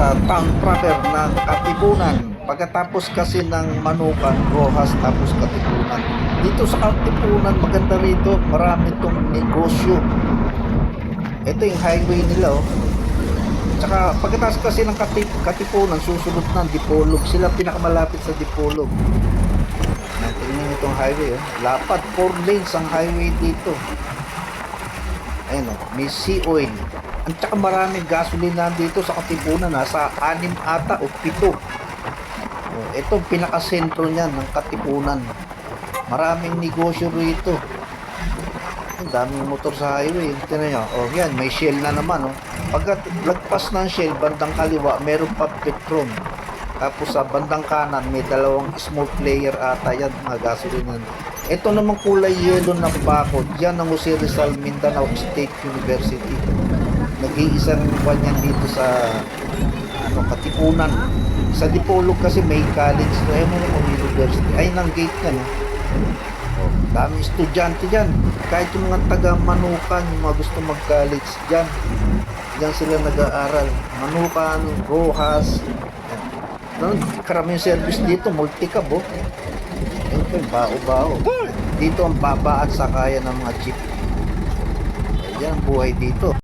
sa town proper ng Katipunan. Pagkatapos kasi ng Manukan, Rojas, tapos Katipunan. Dito sa Katipunan, maganda rito, marami itong negosyo. Ito yung highway nila, oh. Tsaka pagkatapos kasi ng Katipunan, susunod ng Dipolog. Sila pinakamalapit sa Dipolog. Tingnan itong highway, oh. Lapad, 4 lanes ang highway dito. Ayan, oh, may sea oil. At saka maraming gasolina dito sa Katipunan. Nasa 6 ata o 7. Oh, ito pinakasentro niyan ng Katipunan. Maraming negosyo rito. Ang daming motor sa highway. Tingnan nyo. Oh, yan, may Shell na naman, oh. Pagka lagpas ng Shell, bandang kaliwa, meron pa Petron. Tapos sa bandang kanan, may dalawang small player ata yan, mga gasolina. Ito namang kulay yellow na bakod. Yan ang Jose Rizal Mindanao State University. Nag-iisang buwan yan dito sa Katipunan. Sa Dipolog kasi may college. Ayun mo naman university. Ay, nang gate yan. Oh, dami estudyante dyan. Kahit yung mga taga-Manukan, yung mga gusto mag-college dyan. Diyan sila nag-aaral. Manukan, Rojas. Karaming service dito, multicab, oh. Ito yung bao-bao. Dito ang baba at sakayan ng mga jeep. Ayan ang buhay dito.